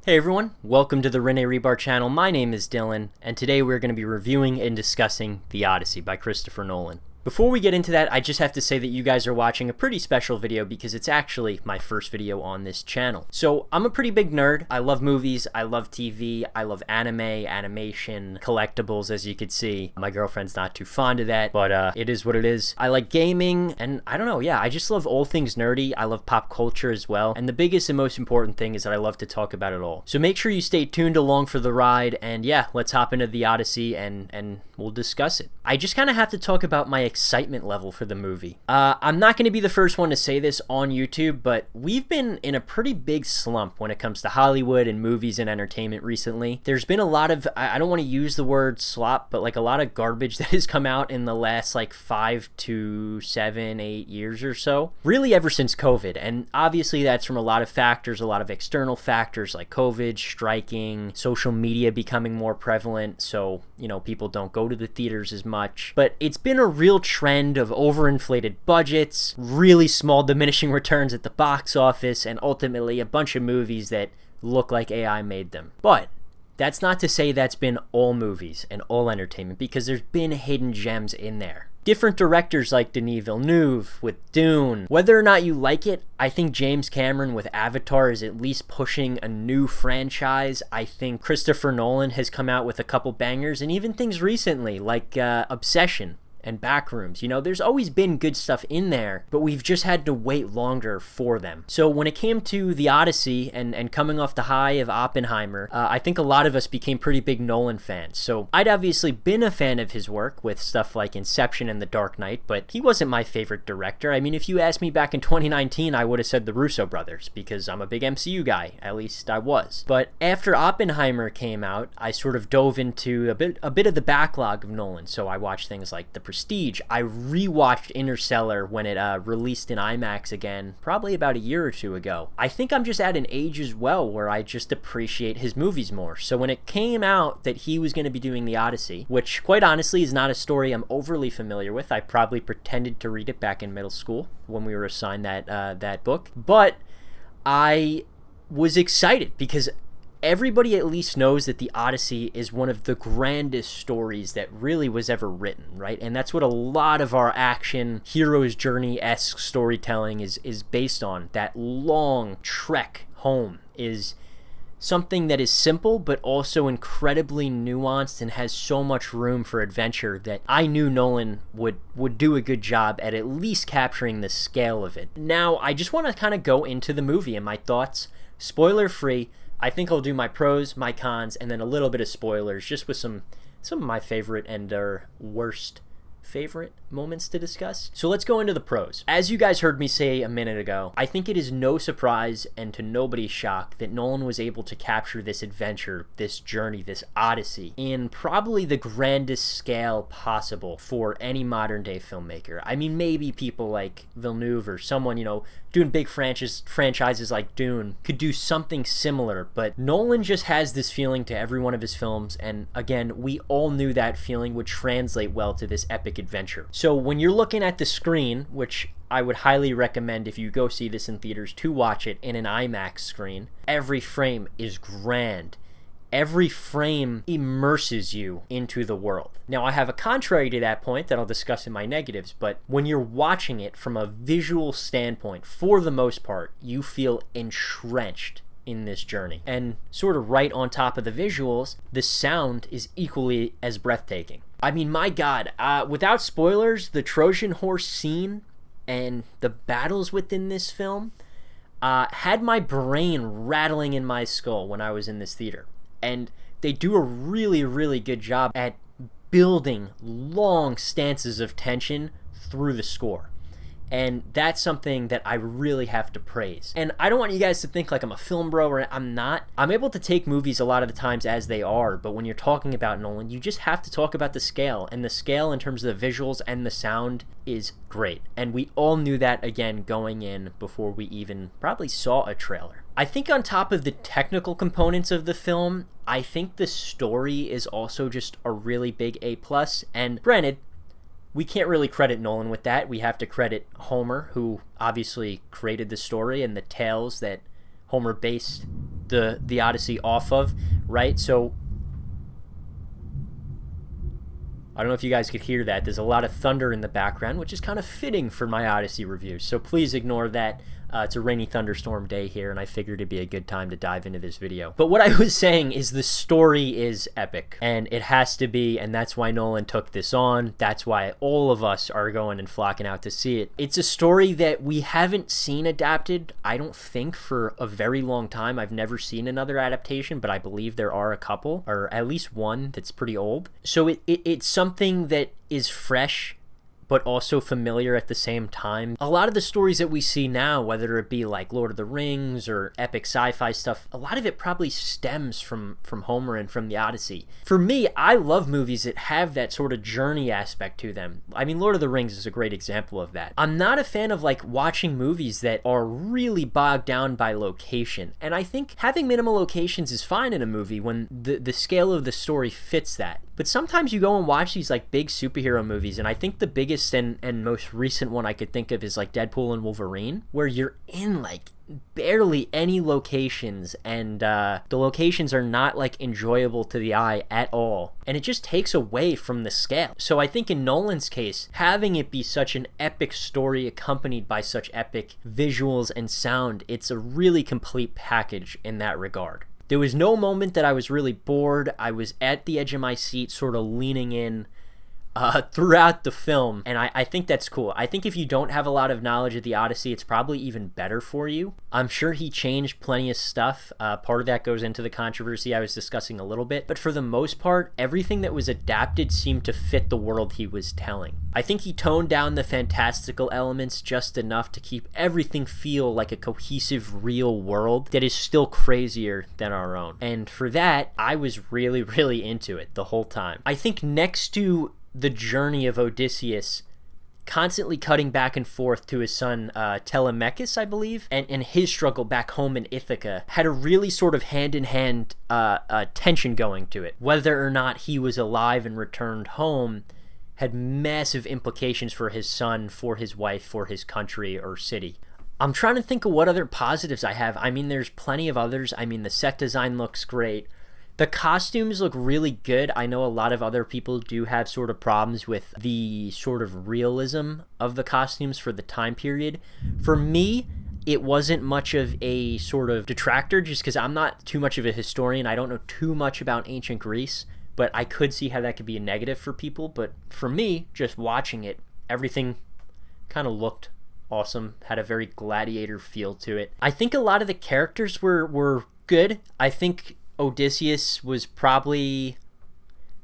Hey everyone, welcome to the Rene Rebar channel. My name is Dylan, and today we're going to be reviewing and discussing The Odyssey by Christopher Nolan. Before we get into that, I just have to say that you guys are watching a pretty special video because it's actually my first video on this channel. So I'm a pretty big nerd. I love movies, I love TV, I love anime, animation, collectibles, as you could see. My girlfriend's not too fond of that, but it is what it is. I like gaming, and I don't know, yeah, I just love all things nerdy. I love pop culture as well, and the biggest and most important thing is that I love to talk about it all. So make sure you stay tuned along for the ride, and yeah, let's hop into The Odyssey and we'll discuss it. I just kind of have to talk about my excitement level for the movie. I'm not going to be the first one to say this on YouTube, but we've been in a pretty big slump when it comes to Hollywood and movies and entertainment recently. There's been a lot of, I don't want to use the word slop, but like a lot of garbage that has come out in the last like 5 to 7, 8 years or so. Really ever since COVID. And obviously that's from a lot of factors, a lot of external factors like COVID, striking, social media becoming more prevalent. So, you know, people don't go to the theaters as much. But it's been a real trend of overinflated budgets, really small diminishing returns at the box office, and ultimately a bunch of movies that look like AI made them. But that's not to say that's been all movies and all entertainment, because there's been hidden gems in there. Different directors like Denis Villeneuve with Dune. Whether or not you like it, I think James Cameron with Avatar is at least pushing a new franchise. I think Christopher Nolan has come out with a couple bangers, and even things recently like Obsession and Backrooms. You know, there's always been good stuff in there, but we've just had to wait longer for them. So when it came to The Odyssey and coming off the high of Oppenheimer, I think a lot of us became pretty big Nolan fans. So I'd obviously been a fan of his work with stuff like Inception and The Dark Knight, but he wasn't my favorite director. I mean, if you asked me back in 2019, I would have said the Russo brothers, because I'm a big MCU guy. At least I was. But after Oppenheimer came out, I sort of dove into a bit of the backlog of Nolan. So I watched things like The Prestige. I rewatched Interstellar when it released in IMAX again, probably about a year or two ago. I think I'm just at an age as well where I just appreciate his movies more. So when it came out that he was going to be doing The Odyssey, which quite honestly is not a story I'm overly familiar with, I probably pretended to read it back in middle school when we were assigned that book, but I was excited because everybody at least knows that The Odyssey is one of the grandest stories that really was ever written, right? And that's what a lot of our action hero's journey-esque storytelling is based on. That long trek home is something that is simple but also incredibly nuanced and has so much room for adventure that I knew Nolan would do a good job at least capturing the scale of it. Now, I just want to kind of go into the movie and my thoughts, spoiler-free. I think I'll do my pros, my cons, and then a little bit of spoilers, just with some of my favorite and worst favorite moments to discuss. So let's go into the pros. As you guys heard me say a minute ago, I think it is no surprise and to nobody's shock that Nolan was able to capture this adventure, this journey, this odyssey in probably the grandest scale possible for any modern day filmmaker. I mean, maybe people like Villeneuve or someone, you know, doing big franchises like Dune could do something similar, but Nolan just has this feeling to every one of his films, and again, we all knew that feeling would translate well to this epic adventure. So when you're looking at the screen, which I would highly recommend if you go see this in theaters to watch it in an IMAX screen, every frame is grand. Every frame immerses you into the world. Now, I have a contrary to that point that I'll discuss in my negatives, but when you're watching it from a visual standpoint, for the most part, you feel entrenched in this journey. And sort of right on top of the visuals, the sound is equally as breathtaking. I mean, my God, without spoilers, the Trojan horse scene and the battles within this film had my brain rattling in my skull when I was in this theater. And they do a really, really good job at building long stances of tension through the score. And that's something that I really have to praise. And I don't want you guys to think like I'm a film bro, or I'm not. I'm able to take movies a lot of the times as they are, but when you're talking about Nolan, you just have to talk about the scale. And the scale in terms of the visuals and the sound is great. And we all knew that, again, going in before we even probably saw a trailer. I think on top of the technical components of the film, I think the story is also just a really big A+. And granted, we can't really credit Nolan with that. We have to credit Homer, who obviously created the story and the tales that Homer based the Odyssey off of, right? So I don't know if you guys could hear that. There's a lot of thunder in the background, which is kind of fitting for my Odyssey review. So please ignore that. It's a rainy thunderstorm day here, and I figured it'd be a good time to dive into this video. But what I was saying is the story is epic, and it has to be, and that's why Nolan took this on. That's why all of us are going and flocking out to see it. It's a story that we haven't seen adapted, I don't think, for a very long time. I've never seen another adaptation, but I believe there are a couple, or at least one that's pretty old. So it's something that is fresh, but also familiar at the same time. A lot of the stories that we see now, whether it be like Lord of the Rings or epic sci-fi stuff, a lot of it probably stems from Homer and from the Odyssey. For me, I love movies that have that sort of journey aspect to them. I mean, Lord of the Rings is a great example of that. I'm not a fan of like watching movies that are really bogged down by location, and I think having minimal locations is fine in a movie when the scale of the story fits that. But sometimes you go and watch these like big superhero movies, and I think the biggest and most recent one I could think of is like Deadpool and Wolverine, where you're in like barely any locations, and the locations are not like enjoyable to the eye at all, and it just takes away from the scale. So I think in Nolan's case, having it be such an epic story accompanied by such epic visuals and sound, it's a really complete package in that regard. There was no moment that I was really bored. I was at the edge of my seat, sort of leaning in throughout the film, and I think that's cool. I think if you don't have a lot of knowledge of the Odyssey, it's probably even better for you. I'm sure he changed plenty of stuff. Part of that goes into the controversy I was discussing a little bit, but for the most part, everything that was adapted seemed to fit the world he was telling. I think he toned down the fantastical elements just enough to keep everything feel like a cohesive, real world that is still crazier than our own. And for that, I was really, really into it the whole time. I think next to the journey of Odysseus constantly cutting back and forth to his son Telemachus, I believe, and his struggle back home in Ithaca had a really sort of hand-in-hand tension going to it. Whether or not he was alive and returned home had massive implications for his son, for his wife, for his country or city. I'm trying to think of what other positives I have. I mean, there's plenty of others. I mean, the set design looks great. The costumes look really good. I know a lot of other people do have sort of problems with the sort of realism of the costumes for the time period. For me, it wasn't much of a sort of detractor just because I'm not too much of a historian. I don't know too much about ancient Greece, but I could see how that could be a negative for people. But for me, just watching it, everything kind of looked awesome, had a very gladiator feel to it. I think a lot of the characters were good. I think Odysseus was probably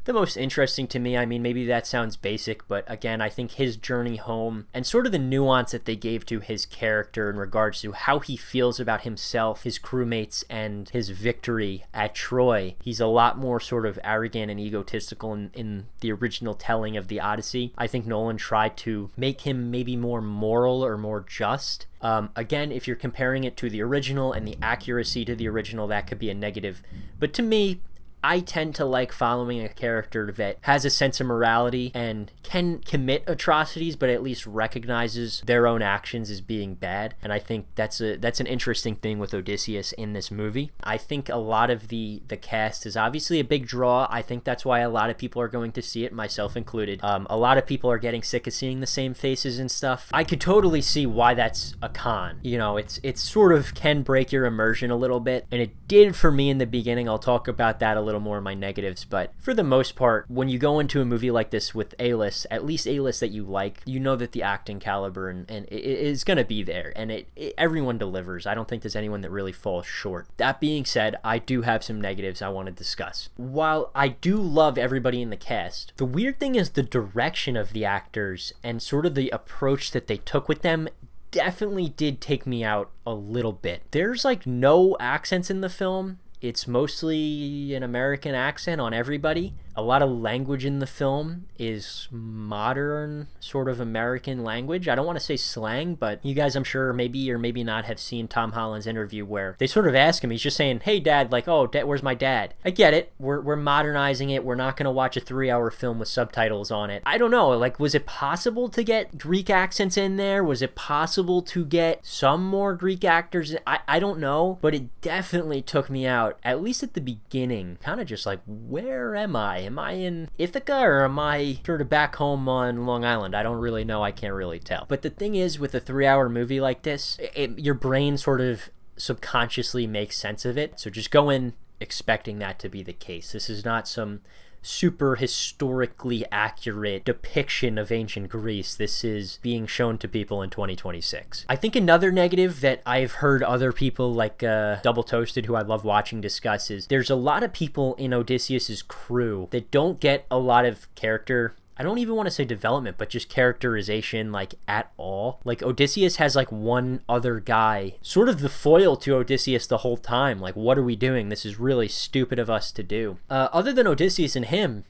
the most interesting to me. I mean, maybe that sounds basic, but again, I think his journey home and sort of the nuance that they gave to his character in regards to how he feels about himself, his crewmates, and his victory at Troy. He's a lot more sort of arrogant and egotistical in the original telling of the Odyssey. I think Nolan tried to make him maybe more moral or more just. Again, if you're comparing it to the original and the accuracy to the original, that could be a negative. But to me, I tend to like following a character that has a sense of morality and can commit atrocities, but at least recognizes their own actions as being bad. And I think that's an interesting thing with Odysseus in this movie. I think a lot of the cast is obviously a big draw. I think that's why a lot of people are going to see it, myself included. A lot of people are getting sick of seeing the same faces and stuff. I could totally see why that's a con. You know, it's sort of can break your immersion a little bit, and it did for me in the beginning. I'll talk about that a little more in my negatives, but for the most part, when you go into a movie like this with A-list, at least A-list that you like, you know that the acting caliber and it is going to be there, and everyone delivers. I don't think there's anyone that really falls short. That being said, I do have some negatives I want to discuss. While I do love everybody in the cast, the weird thing is the direction of the actors and sort of the approach that they took with them definitely did take me out a little bit. There's like no accents in the film, It's mostly an American accent on everybody. A lot of language in the film is modern, sort of American language. I don't want to say slang, but you guys, I'm sure, maybe or maybe not have seen Tom Holland's interview where they sort of ask him, he's just saying, hey, Dad, like, oh, Dad, where's my dad? I get it. We're modernizing it. We're not going to watch a 3-hour film with subtitles on it. I don't know. Like, was it possible to get Greek accents in there? Was it possible to get some more Greek actors? I don't know, but it definitely took me out, at least at the beginning, kind of just like, where am I? Am I in Ithaca or am I sort of back home on Long Island? I don't really know. I can't really tell. But the thing is, with a 3-hour movie like this, your brain sort of subconsciously makes sense of it. So just go in expecting that to be the case. This is not some super historically accurate depiction of ancient Greece. This is being shown to people in 2026. I think another negative that I've heard other people like Double Toasted, who I love watching, discuss is there's a lot of people in Odysseus's crew that don't get a lot of character. I don't even want to say development, but just characterization, like, at all. Like, Odysseus has, like, one other guy, sort of the foil to Odysseus the whole time. Like, what are we doing? This is really stupid of us to do. Other than Odysseus and him,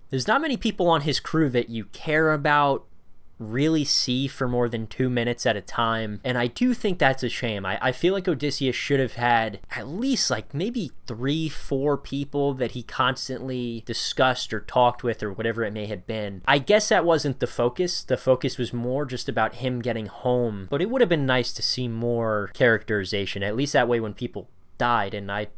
there's not many people on his crew that you care about, really see for more than 2 minutes at a time, and I do think that's a shame. I feel like Odysseus should have had at least like maybe 3-4 people that he constantly discussed or talked with or whatever it may have been. I guess that wasn't the focus. The focus was more just about him getting home, but it would have been nice to see more characterization, at least that way when people died, and I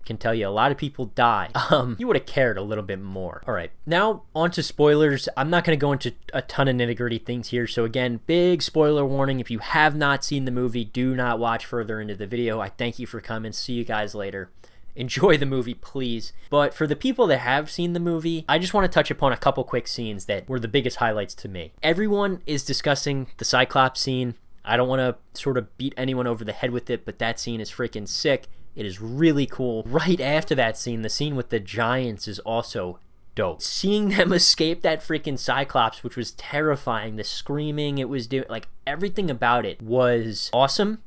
can tell you a lot of people die, you would have cared a little bit more. All right, now on to spoilers. I'm not going to go into a ton of nitty-gritty things here, so again, big spoiler warning. If you have not seen the movie, do not watch further into the video. I thank you for coming. See you guys later. Enjoy the movie, please. But for the people that have seen the movie, I just want to touch upon a couple quick scenes that were the biggest highlights to me. Everyone is discussing the Cyclops scene. I don't want to sort of beat anyone over the head with it, but that scene is freaking sick. It is really cool. Right after that scene, the scene with the giants is also dope. Seeing them escape that freaking Cyclops, which was terrifying, the screaming it was doing, like, everything about it was awesome,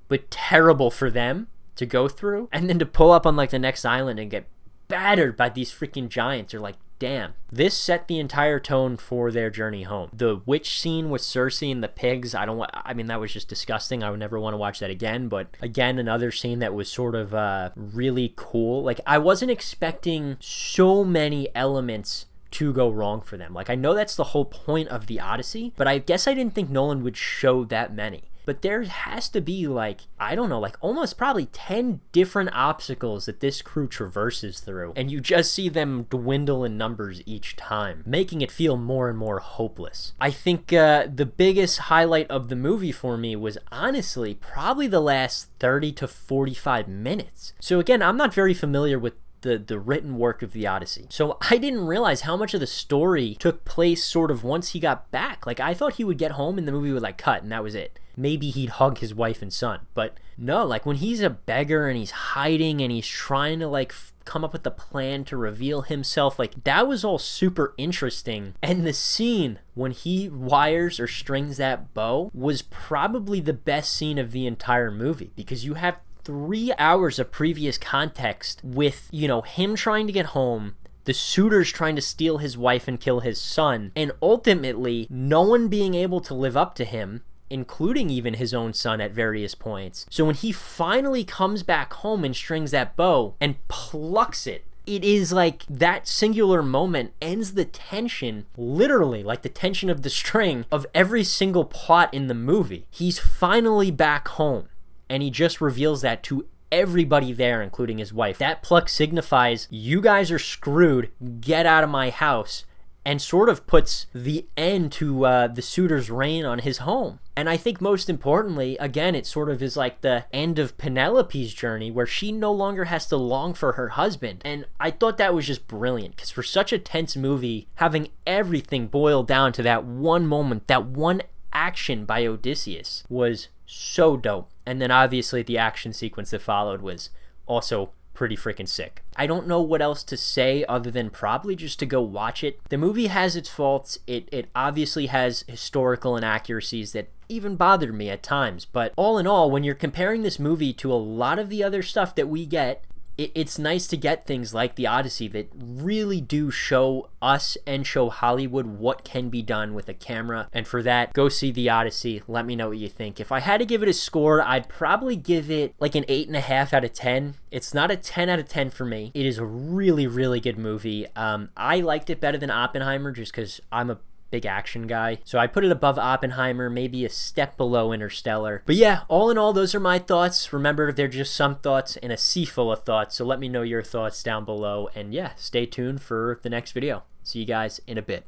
but terrible for them to go through. And then to pull up on, like, the next island and get battered by these freaking giants are like, damn. This set the entire tone for their journey home. The witch scene with Cersei and the pigs, I mean, that was just disgusting. I would never want to watch that again. But again, another scene that was sort of really cool. Like, I wasn't expecting so many elements to go wrong for them. Like, I know that's the whole point of the Odyssey, but I guess I didn't think Nolan would show that many. But there has to be, like, I don't know, like almost probably 10 different obstacles that this crew traverses through. And you just see them dwindle in numbers each time, making it feel more and more hopeless. I think the biggest highlight of the movie for me was honestly probably the last 30 to 45 minutes. So again, I'm not very familiar with the written work of the Odyssey. So I didn't realize how much of the story took place sort of once he got back. Like, I thought he would get home and the movie would like cut and that was it. Maybe he'd hug his wife and son, but no, like when he's a beggar and he's hiding and he's trying to like come up with a plan to reveal himself, like that was all super interesting. And the scene when he wires or strings that bow was probably the best scene of the entire movie, because you have 3 hours of previous context with, you know, him trying to get home, the suitors trying to steal his wife and kill his son, and ultimately no one being able to live up to him, including even his own son at various points. So when he finally comes back home and strings that bow and plucks it, it is like that singular moment ends the tension, literally like the tension of the string of every single plot in the movie. He's finally back home, and he just reveals that to everybody there, including his wife. That pluck signifies, you guys are screwed, get out of my house, and sort of puts the end to the suitor's reign on his home. And I think most importantly, again, it sort of is like the end of Penelope's journey, where she no longer has to long for her husband. And I thought that was just brilliant, because for such a tense movie, having everything boil down to that one moment, that one action by Odysseus was so dope. And then obviously the action sequence that followed was also pretty freaking sick. I don't know what else to say other than probably just to go watch it. The movie has its faults. It obviously has historical inaccuracies that even bothered me at times. But all in all, when you're comparing this movie to a lot of the other stuff that we get it's nice to get things like the Odyssey that really do show us and show Hollywood what can be done with a camera. And for that, go see the Odyssey. Let me know what you think. If I had to give it a score, I'd probably give it like an 8.5 out of 10. It's not a 10 out of 10 for me. It is a really, really good movie. I liked it better than Oppenheimer just because I'm a big action guy. So I put it above Oppenheimer, maybe a step below Interstellar. But yeah, all in all, those are my thoughts. Remember, they're just some thoughts in a sea full of thoughts. So let me know your thoughts down below. And yeah, stay tuned for the next video. See you guys in a bit.